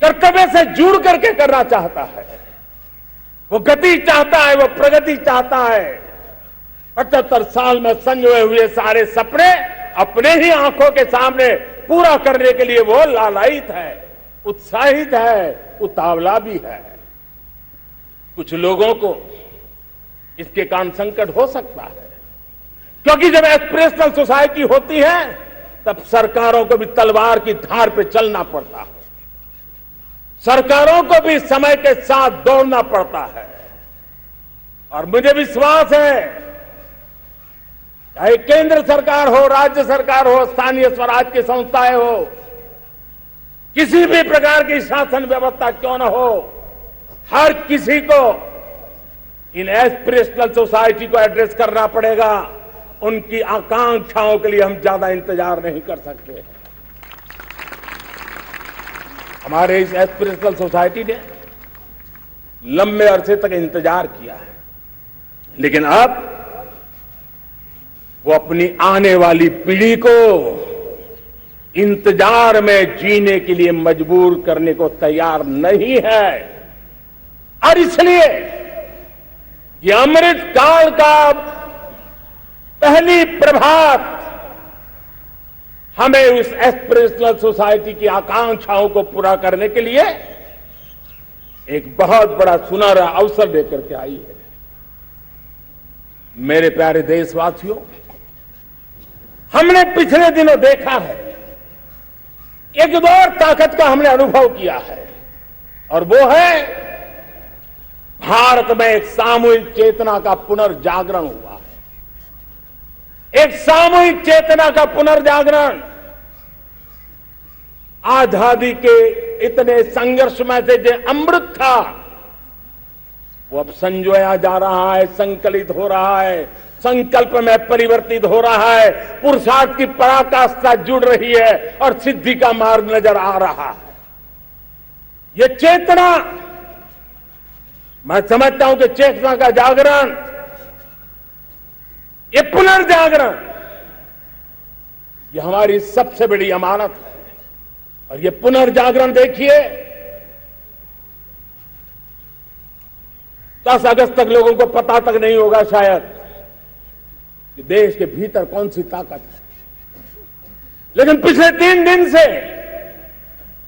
कर्तव्य से जुड़ करके करना चाहता है, वो गति चाहता है, वो प्रगति चाहता है। 75 साल में संजोए हुए सारे सपने अपने ही आंखों के सामने पूरा करने के लिए वो लालायित है, उत्साहित है, उतावला भी है। कुछ लोगों को इसके कारण संकट हो सकता है, क्योंकि जब एस्पिरेशनल सोसाइटी होती है तब सरकारों को भी तलवार की धार पे चलना पड़ता है, सरकारों को भी समय के साथ दौड़ना पड़ता है। और मुझे विश्वास है, चाहे केंद्र सरकार हो, राज्य सरकार हो, स्थानीय स्वराज की संस्थाएं हो, किसी भी प्रकार की शासन व्यवस्था क्यों न हो, हर किसी को इन एस्पिरेशनल सोसाइटी को एड्रेस करना पड़ेगा। उनकी आकांक्षाओं के लिए हम ज्यादा इंतजार नहीं कर सकते। हमारे इस एस्पिरेशनल सोसाइटी ने लंबे अरसे तक इंतजार किया है, लेकिन अब वो अपनी आने वाली पीढ़ी को इंतजार में जीने के लिए मजबूर करने को तैयार नहीं है। और इसलिए ये अमृत काल का पहली प्रभात हमें उस एस्पिरेशनल सोसाइटी की आकांक्षाओं को पूरा करने के लिए एक बहुत बड़ा सुनहरा अवसर लेकर के आई है। मेरे प्यारे देशवासियों, हमने पिछले दिनों देखा है, एक और ताकत का हमने अनुभव किया है, और वो है भारत में एक सामूहिक चेतना का पुनर्जागरण हुआ है। एक सामूहिक चेतना का पुनर्जागरण आजादी के इतने संघर्ष में से जो अमृत था वो अब संजोया जा रहा है, संकलित हो रहा है, संकल्प में परिवर्तित हो रहा है, पुरुषार्थ की पराकाष्ठा जुड़ रही है और सिद्धि का मार्ग नजर आ रहा है। ये चेतना, मैं समझता हूं कि चेतना का जागरण, ये पुनर्जागरण, ये हमारी सबसे बड़ी अमानत है। और ये पुनर्जागरण देखिए, 10 अगस्त तक लोगों को पता तक नहीं होगा शायद कि देश के भीतर कौन सी ताकत है, लेकिन पिछले 3 दिन से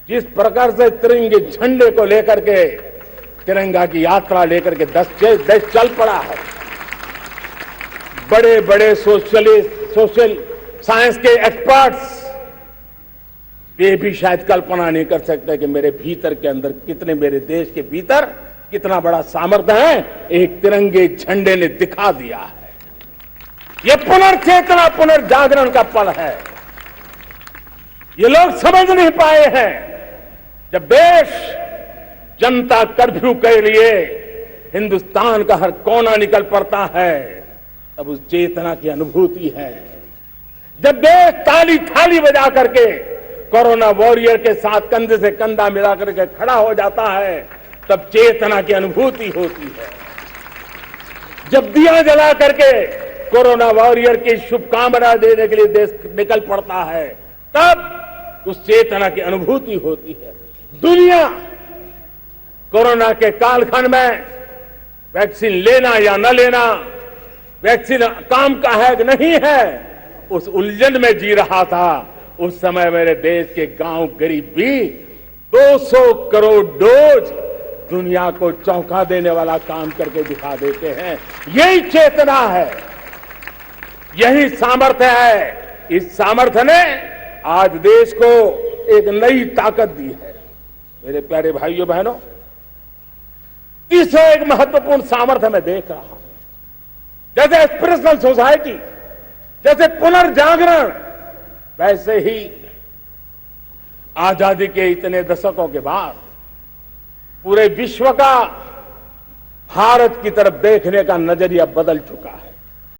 जिस प्रकार से तिरंगे झंडे को लेकर के, तिरंगा की यात्रा लेकर के देश चल पड़ा है, बड़े बड़े सोशल साइंस के एक्सपर्ट्स ये भी शायद कल्पना नहीं कर सकते कि मेरे भीतर के अंदर कितने, मेरे देश के भीतर कितना बड़ा सामर्थ्य है, एक तिरंगे झंडे ने दिखा दिया है। यह पुनर्चेतना, पुनर्जागरण का पल है। ये लोग समझ नहीं पाए हैं, जब देश जनता कर्फ्यू के लिए हिंदुस्तान का हर कोना निकल पड़ता है, तब उस चेतना की अनुभूति है। जब देश ताली थाली बजा करके कोरोना वॉरियर के साथ कंधे से कंधा मिला करके खड़ा हो जाता है, तब चेतना की अनुभूति होती है। जब दिया जला करके कोरोना वॉरियर की शुभकामना देने के लिए देश निकल पड़ता है, तब उस चेतना की अनुभूति होती है। दुनिया कोरोना के कालखंड में वैक्सीन लेना या न लेना, वैक्सीन काम का है कि नहीं है, उस उलझन में जी रहा था। उस समय मेरे देश के गांव गरीब भी 200 करोड़ डोज दुनिया को चौंका देने वाला काम करके दिखा देते हैं। यही चेतना है, यही सामर्थ्य है। इस सामर्थ्य ने आज देश को एक नई ताकत दी है। मेरे प्यारे भाइयों बहनों, तीसरा एक महत्वपूर्ण सामर्थ्य मैं देख रहा हूं, जैसे एस्पिरेशनल सोसाइटी, जैसे पुनर्जागरण, वैसे ही आजादी के इतने दशकों के बाद पूरे विश्व का भारत की तरफ देखने का नजरिया बदल चुका है।